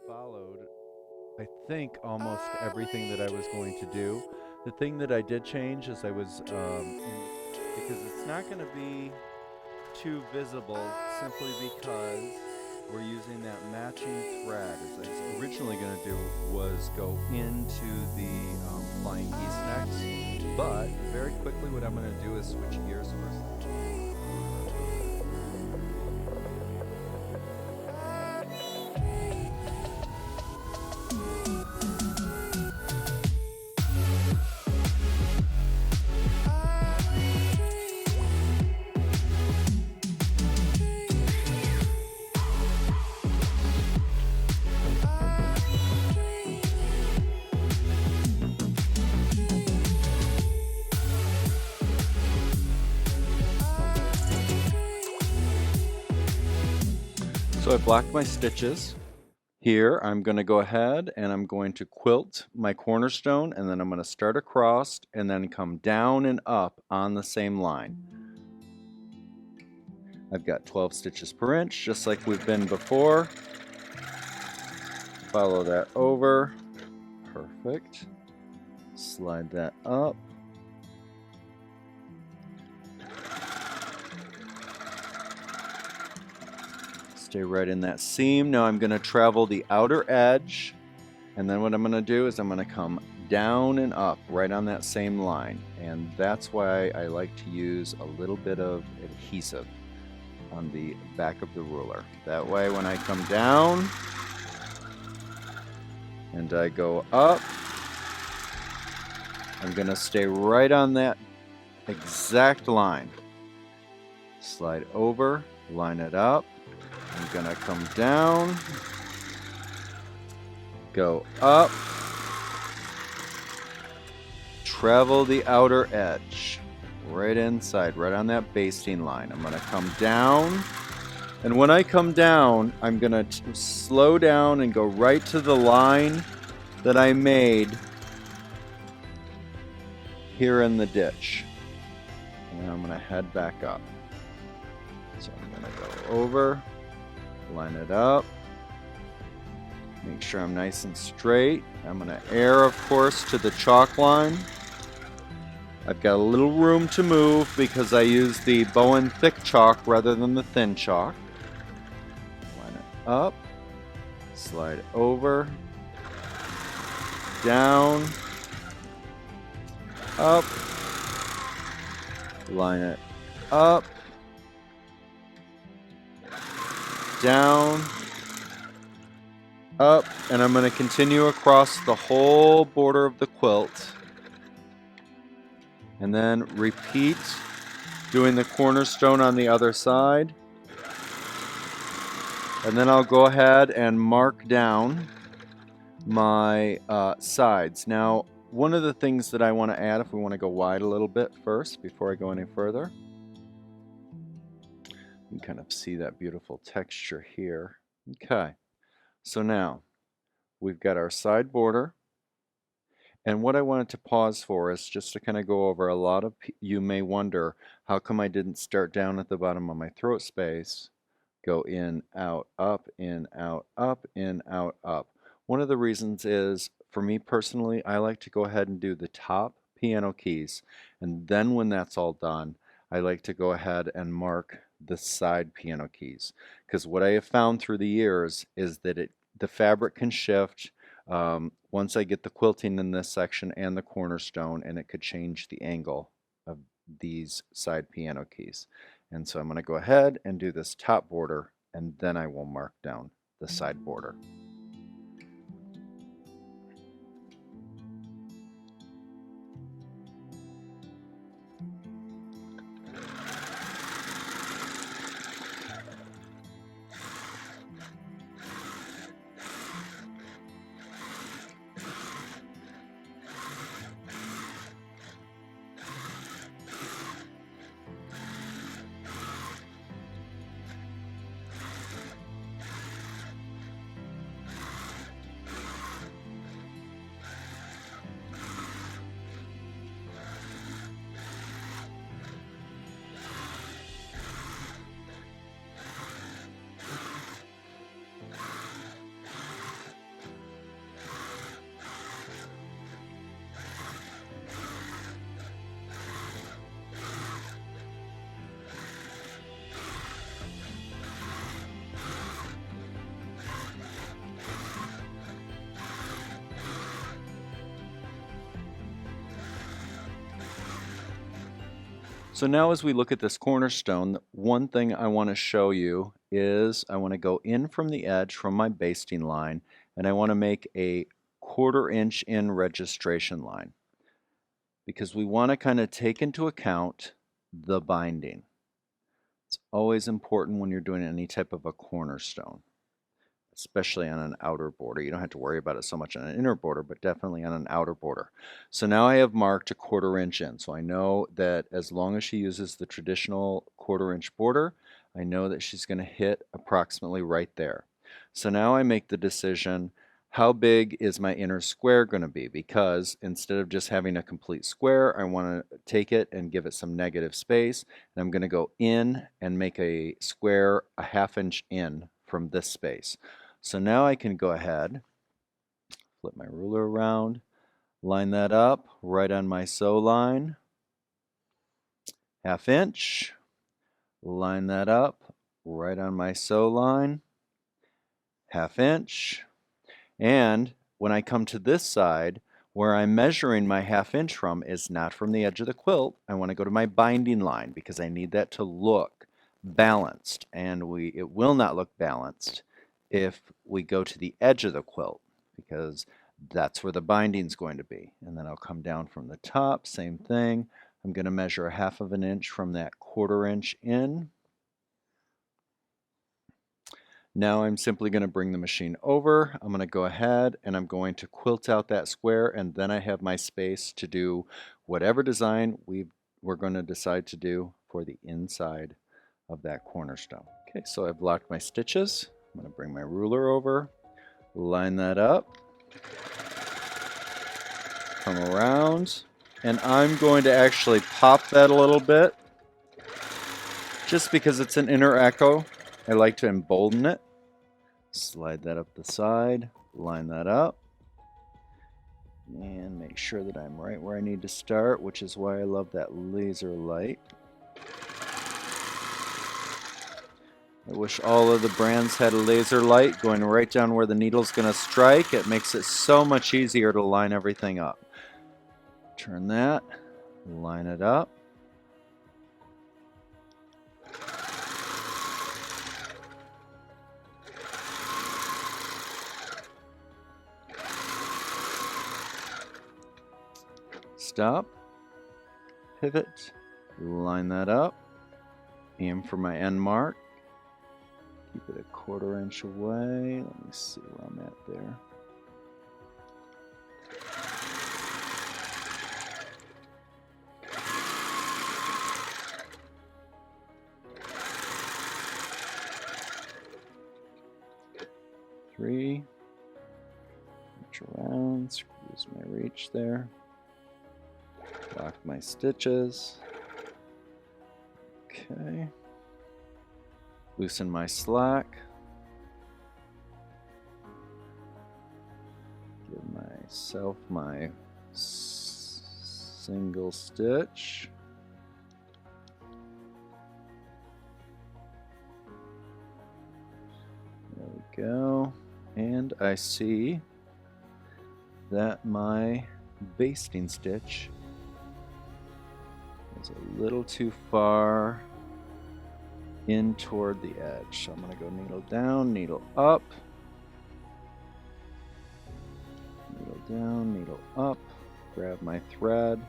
Followed, I think, almost everything that I was going to do. The thing that I did change is because it's not going to be too visible simply because we're using that matching thread. As I was originally going to do was go into the flying geese necks, but very quickly what I'm going to do is switch gears first. So I blocked my stitches. Here I'm going to go ahead and I'm going to quilt my cornerstone, and then I'm going to start across and then come down and up on the same line. I've got 12 stitches per inch, just like we've been before. Follow that over. Perfect. Slide that up. Stay right in that seam. Now I'm going to travel the outer edge, and then what I'm going to do is I'm going to come down and up right on that same line, and that's why I like to use a little bit of adhesive on the back of the ruler. That way when I come down and I go up, I'm going to stay right on that exact line. Slide over, line it up. I'm going to come down, go up, travel the outer edge, right inside, right on that basting line. I'm going to come down, and when I come down, I'm going to slow down and go right to the line that I made here in the ditch. And I'm going to head back up. So I'm going to go over, line it up, make sure I'm nice and straight. I'm going to air, of course, to the chalk line. I've got a little room to move because I use the Bowen thick chalk rather than the thin chalk. Line it up, slide over, down, up, line it up, down, up, and I'm going to continue across the whole border of the quilt, and then repeat doing the cornerstone on the other side, and then I'll go ahead and mark down my sides. Now, one of the things that I want to add, if we want to go wide a little bit first before I go any further, you can kind of see that beautiful texture here. Okay, so now we've got our side border, and what I wanted to pause for is just to kind of go over, a lot of you may wonder, how come I didn't start down at the bottom of my throat space, go in, out, up, in, out, up, in, out, up. One of the reasons is, for me personally, I like to go ahead and do the top piano keys, and then when that's all done, I like to go ahead and mark the side piano keys, because what I have found through the years is that the fabric can shift once I get the quilting in this section and the cornerstone, and it could change the angle of these side piano keys. And so I'm going to go ahead and do this top border, and then I will mark down the side border. So now as we look at this cornerstone, one thing I want to show you is I want to go in from the edge from my basting line, and I want to make a 1/4 inch in registration line because we want to kind of take into account the binding. It's always important when you're doing any type of a cornerstone, especially on an outer border. You don't have to worry about it so much on an inner border, but definitely on an outer border. So now I have marked a 1/4 inch in. So I know that as long as she uses the traditional 1/4 inch border, I know that she's going to hit approximately right there. So now I make the decision, how big is my inner square going to be? Because instead of just having a complete square, I want to take it and give it some negative space. And I'm going to go in and make a square a 1/2 inch in from this space. So now I can go ahead, flip my ruler around, line that up right on my sew line, 1/2 inch, line that up right on my sew line, 1/2 inch, and when I come to this side, where I'm measuring my 1/2 inch from is not from the edge of the quilt. I want to go to my binding line because I need that to look balanced, and it will not look balanced if we go to the edge of the quilt because that's where the binding is going to be. And then I'll come down from the top, same thing. I'm going to measure a 1/2 inch from that 1/4 inch in. Now I'm simply going to bring the machine over. I'm going to go ahead and I'm going to quilt out that square, and then I have my space to do whatever design we're going to decide to do for the inside of that cornerstone. Okay, so I've locked my stitches. I'm going to bring my ruler over, line that up, come around, and I'm going to actually pop that a little bit just because it's an inner echo. I like to embolden it. Slide that up the side, line that up, and make sure that I'm right where I need to start, which is why I love that laser light. I wish all of the brands had a laser light going right down where the needle's going to strike. It makes it so much easier to line everything up. Turn that, line it up. Stop, pivot, line that up, aim for my end mark, keep it a 1/4 inch away. Let me see where I'm at there. Three, reach around, squeeze my reach there. Lock my stitches. Okay. Loosen my slack. Give myself my single stitch. There we go. And I see that my basting stitch is a little too far in toward the edge. So I'm going to go needle down, needle up, needle down, needle up, grab my thread.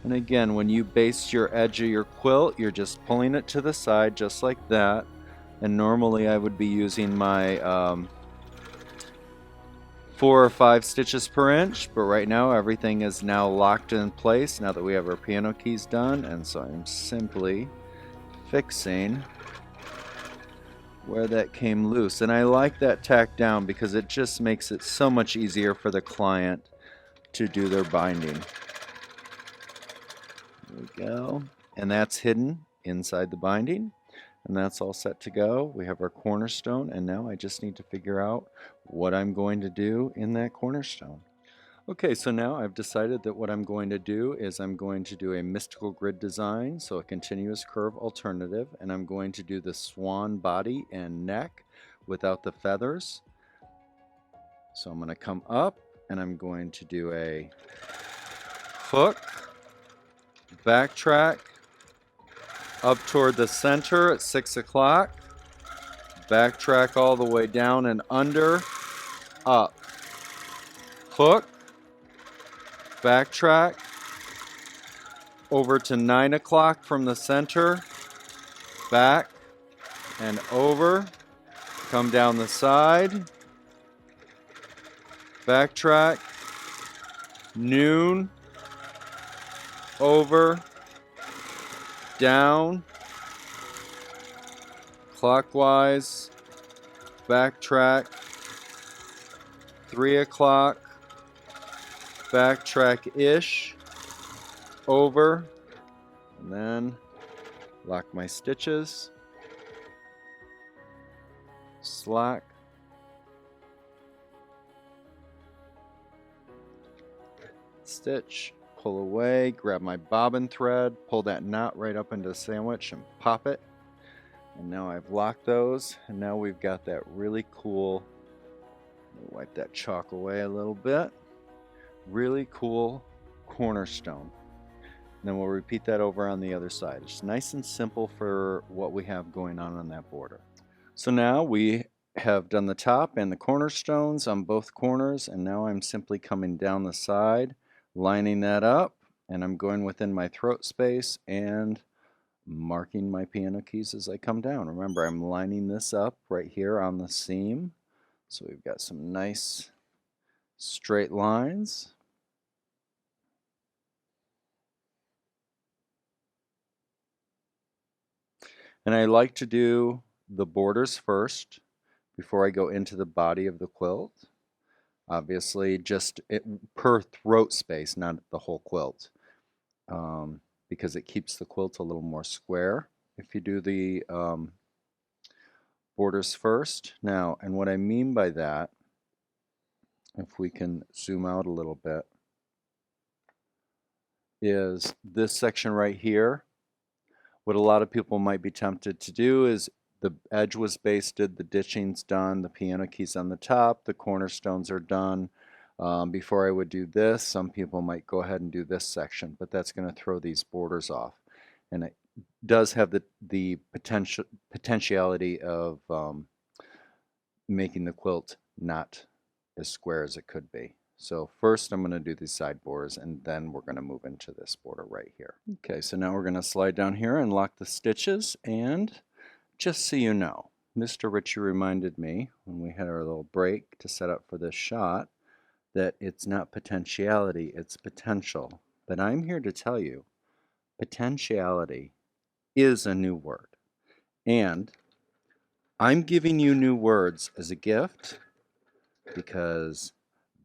And again, when you baste your edge of your quilt, you're just pulling it to the side just like that. And normally I would be using my 4 or 5 stitches per inch, but right now everything is now locked in place now that we have our piano keys done, and so I'm simply fixing where that came loose. And I like that tack down because it just makes it so much easier for the client to do their binding. There we go. And that's hidden inside the binding. And that's all set to go. We have our cornerstone, and now I just need to figure out what I'm going to do in that cornerstone. Okay, so now I've decided that what I'm going to do is I'm going to do a mystical grid design, so a continuous curve alternative, and I'm going to do the swan body and neck without the feathers. So I'm going to come up and I'm going to do a hook, backtrack, up toward the center at 6 o'clock, backtrack all the way down and under, up, hook, backtrack, over to 9 o'clock from the center, back and over, come down the side, backtrack, noon, over, down, clockwise, backtrack, 3 o'clock, backtrack-ish, over, and then lock my stitches, slack, stitch, pull away, grab my bobbin thread, pull that knot right up into the sandwich and pop it. And now I've locked those, and now we've got that really cool, wipe that chalk away a little bit, really cool cornerstone. And then we'll repeat that over on the other side. It's nice and simple for what we have going on that border. So now we have done the top and the cornerstones on both corners, and now I'm simply coming down the side, lining that up, and I'm going within my throat space and marking my piano keys as I come down. Remember, I'm lining this up right here on the seam, so we've got some nice straight lines. And I like to do the borders first before I go into the body of the quilt. Obviously, just per throat space, not the whole quilt, because it keeps the quilt a little more square if you do the borders first. Now, and what I mean by that, if we can zoom out a little bit, is this section right here. What a lot of people might be tempted to do is the edge was basted, the ditching's done, the piano keys on the top, the cornerstones are done. Before I would do this, some people might go ahead and do this section, but that's going to throw these borders off. And it does have the potentiality of making the quilt not as square as it could be. So first I'm going to do these side borders, and then we're going to move into this border right here. Okay, so now we're going to slide down here and lock the stitches, and just so you know, Mr. Ritchie reminded me when we had our little break to set up for this shot that it's not potentiality, it's potential. But I'm here to tell you, potentiality is a new word. And I'm giving you new words as a gift because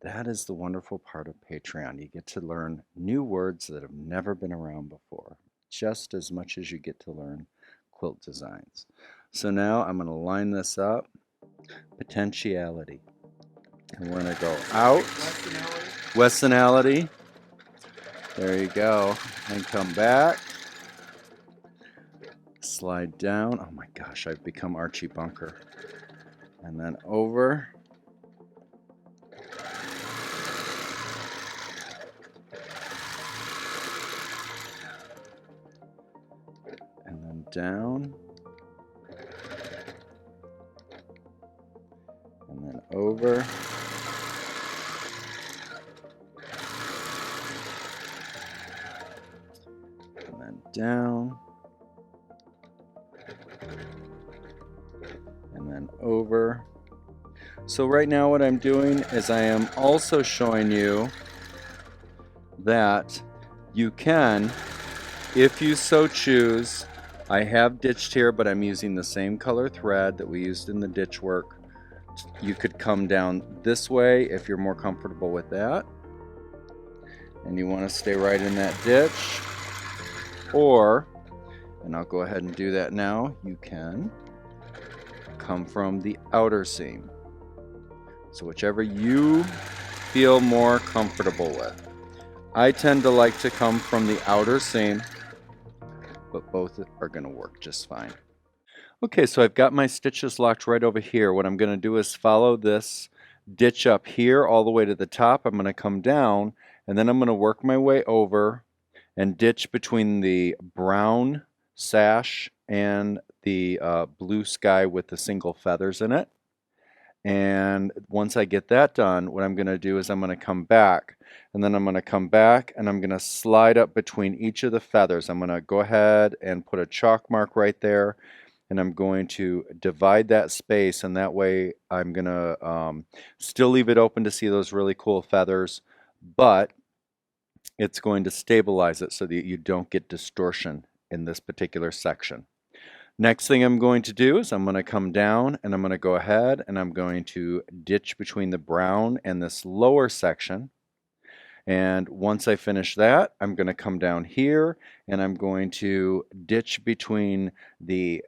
that is the wonderful part of Patreon. You get to learn new words that have never been around before, just as much as you get to learn quilt designs. So now I'm going to line this up, potentiality. And we're going to go out, Westonality. There you go. And come back. Slide down. Oh my gosh, I've become Archie Bunker. And then over. And then down. And then over. And then down. And then over. So right now what I'm doing is I am also showing you that you can, if you so choose, I have ditched here, but I'm using the same color thread that we used in the ditch work. You could come down this way if you're more comfortable with that, and you want to stay right in that ditch, or, and I'll go ahead and do that now, you can come from the outer seam. So whichever you feel more comfortable with. I tend to like to come from the outer seam, but both are going to work just fine. Okay, so I've got my stitches locked right over here. What I'm going to do is follow this ditch up here all the way to the top. I'm going to come down, and then I'm going to work my way over and ditch between the brown sash and the blue sky with the single feathers in it. And once I get that done, what I'm going to do is I'm going to come back, and then I'm going to come back and I'm going to slide up between each of the feathers. I'm going to go ahead and put a chalk mark right there, and I'm going to divide that space, and that way I'm going to still leave it open to see those really cool feathers, but it's going to stabilize it so that you don't get distortion in this particular section. Next thing I'm going to do is I'm going to come down, and I'm going to go ahead and I'm going to ditch between the brown and this lower section. And once I finish that, I'm going to come down here and I'm going to ditch between the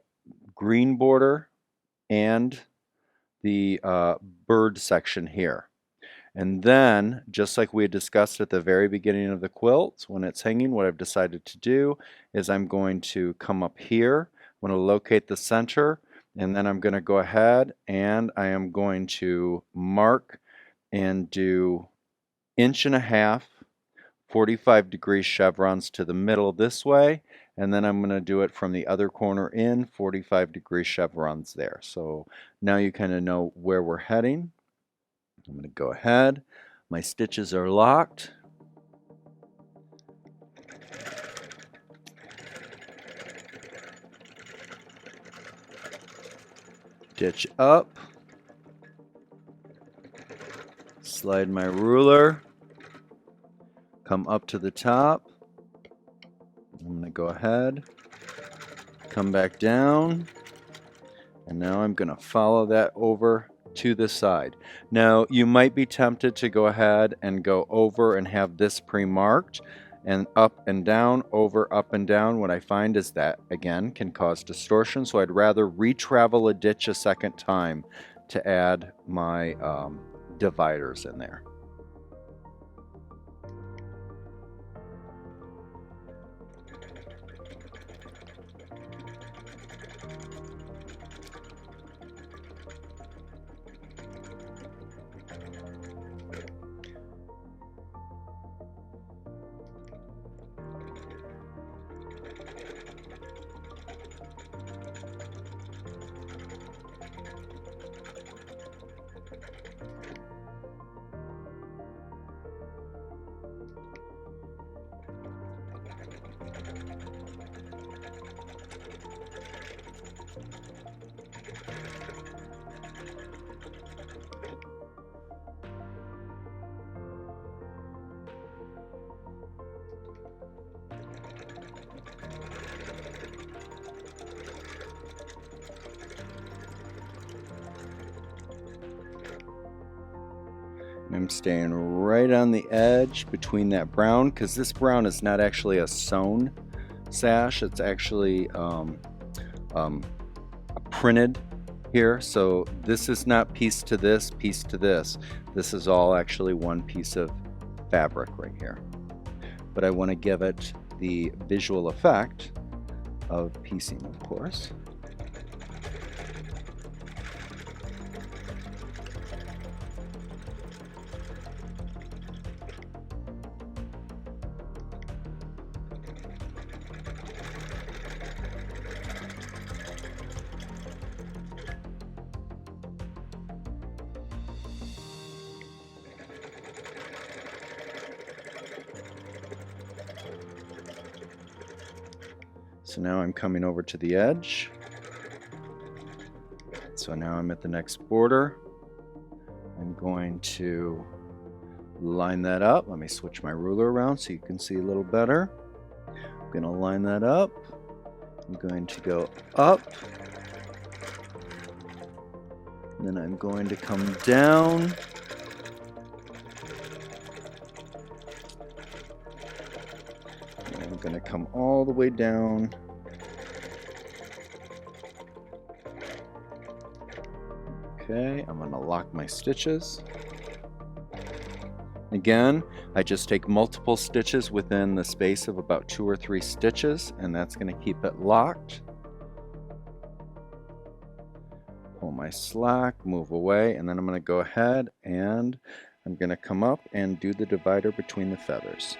green border and the bird section here. And then, just like we had discussed at the very beginning of the quilt, when it's hanging, what I've decided to do is I'm going to come up here, I'm going to locate the center, and then I'm going to go ahead and I am going to mark and do 1.5 inch 45-degree chevrons to the middle this way, and then I'm going to do it from the other corner in 45-degree chevrons there. So now you kind of know where we're heading. I'm going to go ahead. My stitches are locked. Ditch up. Slide my ruler. Come up to the top. I'm going to go ahead. Come back down. And now I'm going to follow that over to the side. Now you might be tempted to go ahead and go over and have this pre-marked and up and down, over, up and down. What I find is that again can cause distortion, so I'd rather retravel a ditch a second time to add my dividers in there. I'm staying right on the edge between that brown, because this brown is not actually a sewn sash, it's actually printed here. So this is not piece to this, piece to this. This is all actually one piece of fabric right here. But I want to give it the visual effect of piecing, of course. So now I'm coming over to the edge. So now I'm at the next border. I'm going to line that up. Let me switch my ruler around so you can see a little better. I'm going to line that up. I'm going to go up. And then I'm going to come down. And I'm going to come all the way down. Okay, I'm going to lock my stitches. Again, I just take multiple stitches within the space of about 2 or 3 stitches, and that's going to keep it locked. pull my slack, move away, and then I'm going to go ahead and I'm going to come up and do the divider between the feathers.